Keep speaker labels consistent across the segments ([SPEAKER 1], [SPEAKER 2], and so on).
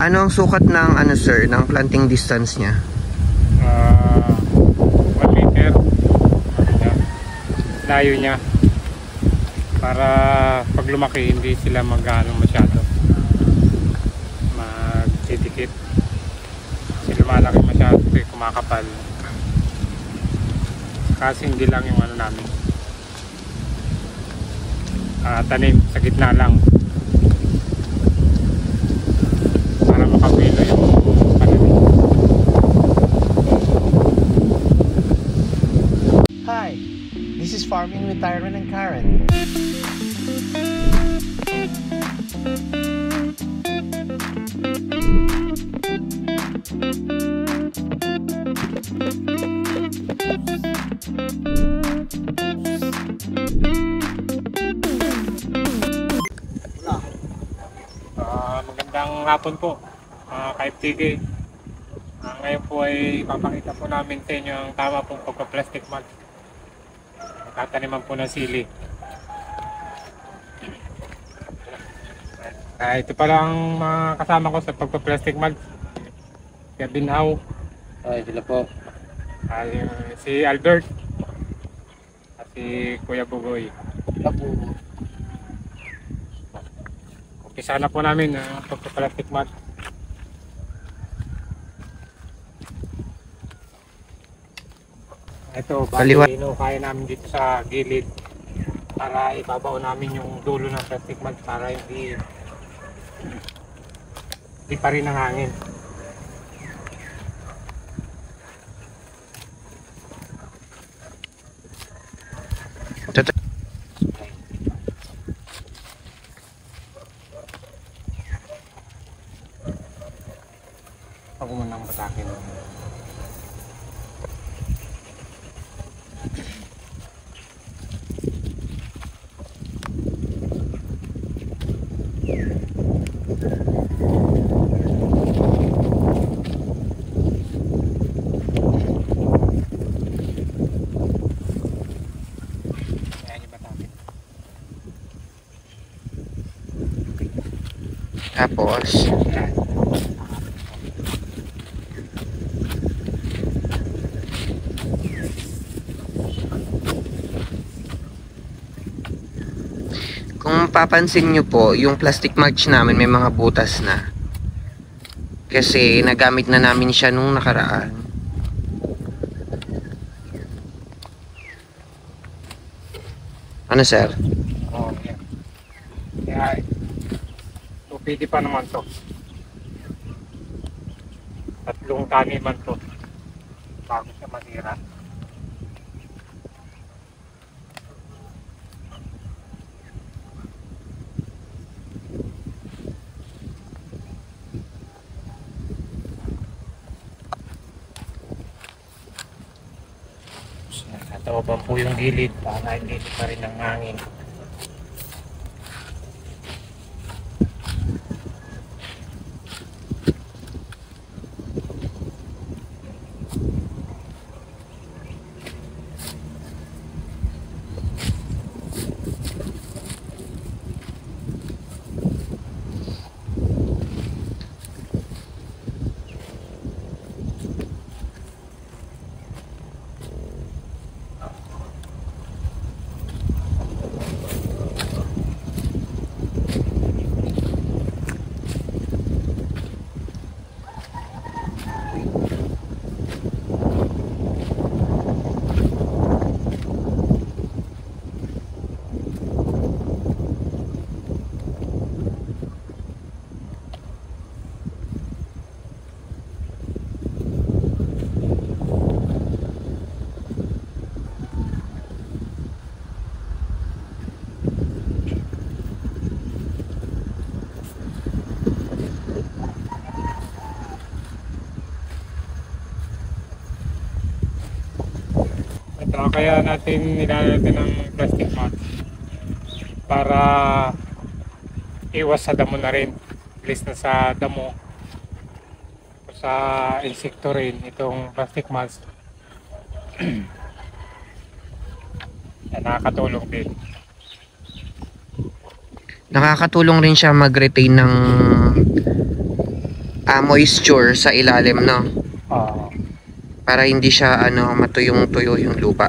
[SPEAKER 1] Ano ang sukat ng ano sir, ng planting distance niya?
[SPEAKER 2] 1 meter. Layo niya. Para pag lumaki hindi sila mag-ano masyado. Magdidikit. Kasi lumalaki masyado, kumakapal. Kasi hindi lang yung ano namin. Tanim sa gitna lang. Para makapilo yung pananim.
[SPEAKER 3] Hi, this is Farming with Tyron and Karen.
[SPEAKER 2] Magandang hapon po, ka-FTK. Ngayon po ay ipapakita po namin sa inyo ang tama pong pagpa-plastic mulch. Tataniman po ng sili. Ito pala ang mga kasama ko sa pagpa-plastic mulch. Si Binhaw.
[SPEAKER 4] Sila po.
[SPEAKER 2] Si Albert. At si Kuya Bugoy. Umpisa na po namin ang pagpa-plastic mulch. Ito, bali kaya namin dito sa gilid para ibabaw namin yung dulo ng plastic mulch para hindi pa rin ang hangin. Ako muna ang batakin.
[SPEAKER 1] Tapos kung papansin nyo po, yung plastic mulch namin may mga butas na. Kasi nagamit na namin siya nung nakaraan. Ano sir?
[SPEAKER 2] Oo, yan. Kaya, pwede pa naman to. 3 taniman to bago siya masira. Natawaban po yung gilid para hindi pa rin ang hangin. Kaya natin nilalagyan ng plastic mulch para iwas sa damo na rin. At least na sa damo o sa insekto rin itong plastic mulch. Nakakatulong din.
[SPEAKER 1] Nakakatulong rin siya mag-retain ng moisture sa ilalim, no?
[SPEAKER 2] Oo.
[SPEAKER 1] Para hindi siya matuyong-tuyo yung lupa.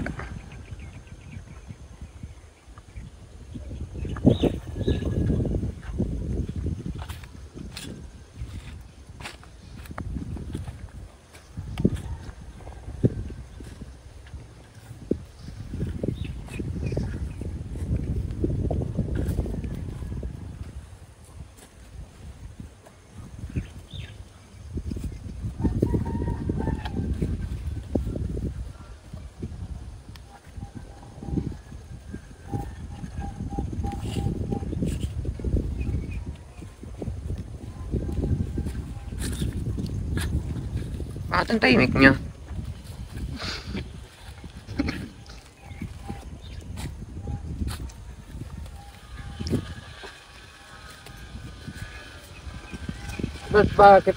[SPEAKER 1] Bakit ang tahimik nyo?
[SPEAKER 4] Bakit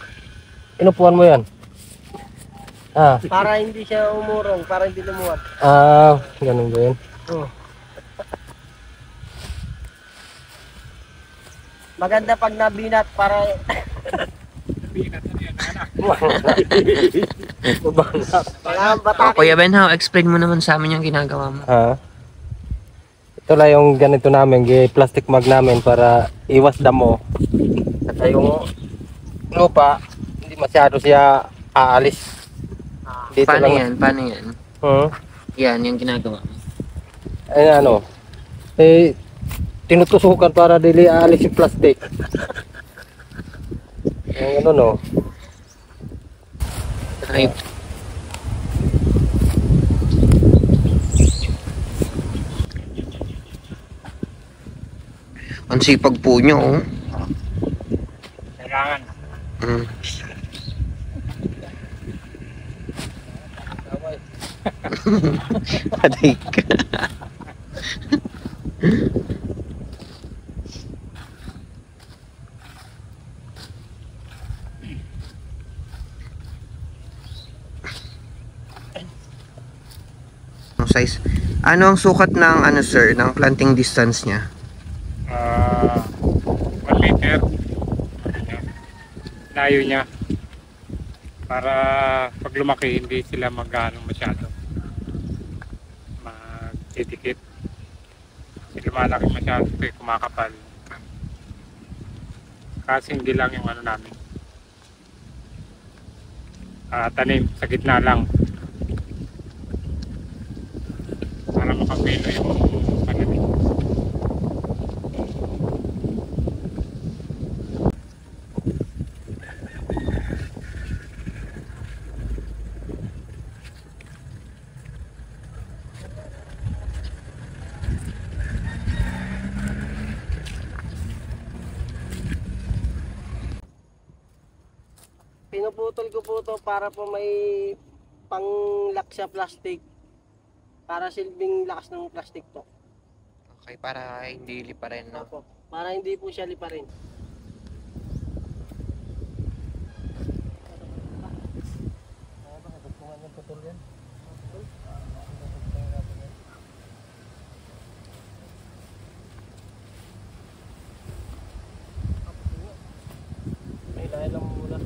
[SPEAKER 4] inupuan mo yan?
[SPEAKER 3] Para hindi siya umurong, para hindi lumuwag.
[SPEAKER 4] Ganun ba yun?
[SPEAKER 3] Oh. Maganda pag nabinat para kailangan
[SPEAKER 1] O,
[SPEAKER 3] batakin.
[SPEAKER 1] Kuya Benhaw, explain mo naman sa amin yung ginagawa mo.
[SPEAKER 4] Ito lang yung ganito namin, plastic mag namin para iwas damo. At yung lupa, hindi masyado siya aalis. Dito
[SPEAKER 1] Paano
[SPEAKER 4] lang.
[SPEAKER 1] yan? Paano yan? Yan, yung ginagawa mo.
[SPEAKER 4] Ay tinutusukan para dili aalis yung plastic. Yung no.
[SPEAKER 1] Right. Ang sipag po nyo, oh.
[SPEAKER 2] Kailangan.
[SPEAKER 1] Mm. Patay ka. Ang size. Ano ang sukat ng sir, ng planting distance niya?
[SPEAKER 2] 1 meter. Layo niya. Para pag lumaki, hindi sila masyado. Magdidikit. Kasi lumalaki masyado, kumakapal. Kasi hindi lang yung namin. Tanim, sa gitna lang. Para makapilo yung pananim.
[SPEAKER 3] Pinuputol ko po to para po may panglock sa plastic. Para silbing lakas ng plastic to.
[SPEAKER 1] Okay, para hindi liparin, no?
[SPEAKER 3] Opo. Para hindi po siya liparin.
[SPEAKER 4] May dahil lang muna.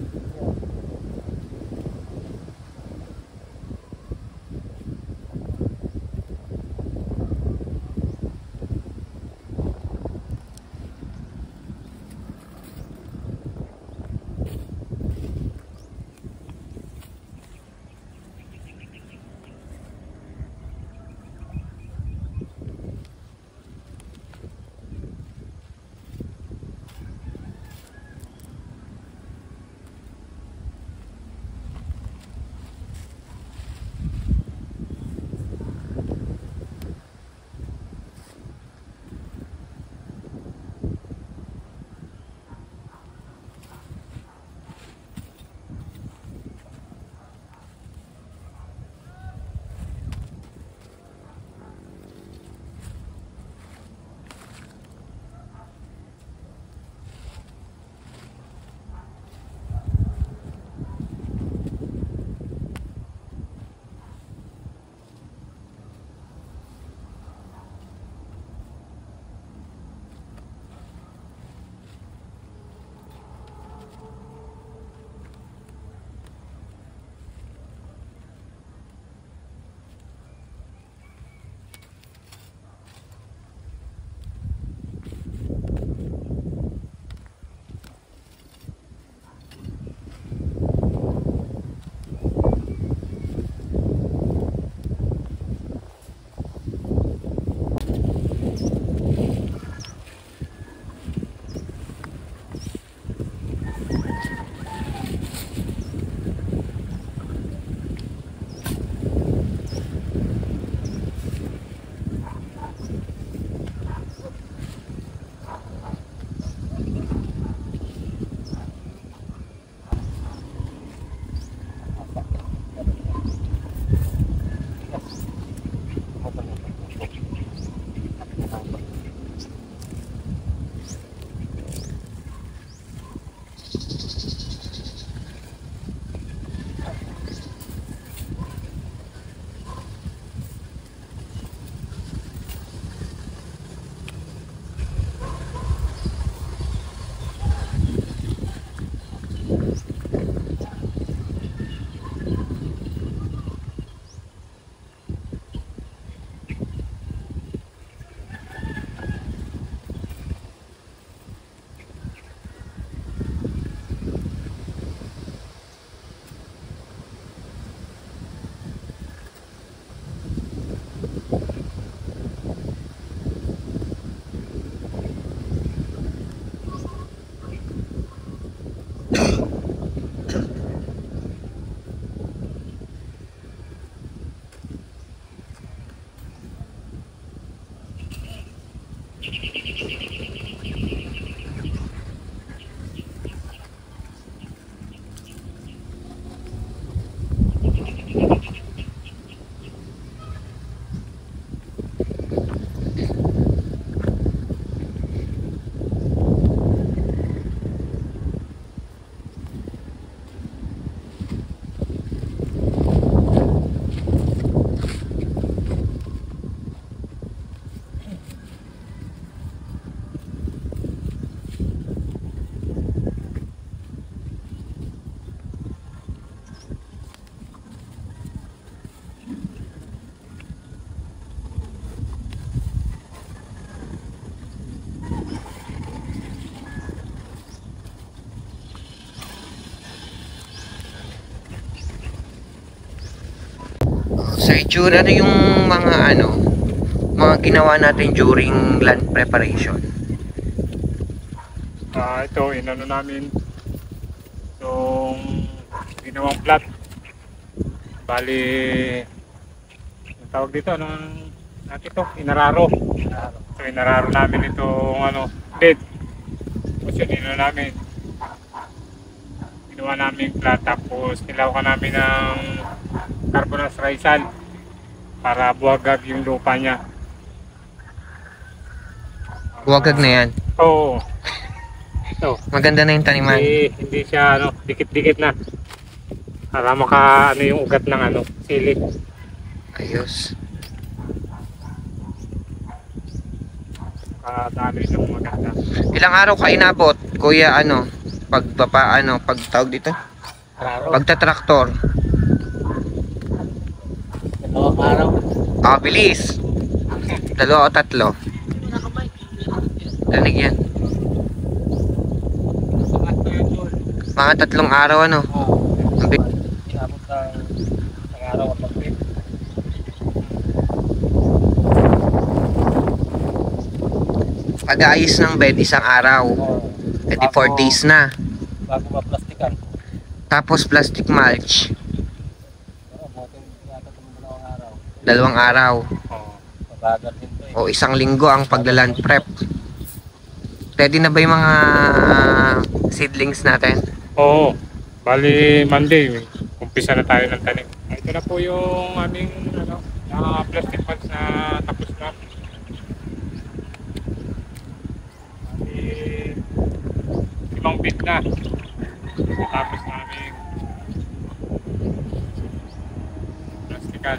[SPEAKER 1] Okay, ano yung mga ginawa natin during land preparation?
[SPEAKER 2] Ito, inano namin yung ginawang plat. Bali, ang tawag dito, anong natin ito? Inararo. So, inararo namin itong bed. Tapos yun, inano namin. Ginawa namin plat, tapos nilawakan namin ng carbonous rizal para buwagag yung lupa niya.
[SPEAKER 1] Huwagag na yan.
[SPEAKER 2] Oo. Ito.
[SPEAKER 1] Maganda na yung taniman.
[SPEAKER 2] Hindi siya dikit-dikit na. Para yung ugat ng sili.
[SPEAKER 1] Ayos.
[SPEAKER 2] Dami yung maganda.
[SPEAKER 1] Ilang araw ka inabot, kuya, pag tawag dito?
[SPEAKER 3] Araw.
[SPEAKER 1] Pagtatraktor.
[SPEAKER 3] Dalawang araw.
[SPEAKER 1] Bilis. 2 o 3. Danig yan. Mga 3 araw, Ang
[SPEAKER 3] Inabot ng isang araw at pag-trip.
[SPEAKER 1] Pag-aayos ng bed, 1 araw. E di 4 days na.
[SPEAKER 3] Bago ma-plastikan.
[SPEAKER 1] Tapos plastic mulch,
[SPEAKER 3] Butin yata itong 2 araw.
[SPEAKER 1] 2 araw.
[SPEAKER 2] Oo.
[SPEAKER 3] Mabagal din to eh.
[SPEAKER 1] O 1 linggo ang paglaland prep. Ready na ba yung mga seedlings natin?
[SPEAKER 2] Oo. Bali Monday, umpisa na tayo ng tanim. Ito na po yung aming plastic pots na tapos na. Bali 5 feet na. Tapos namin plastikan.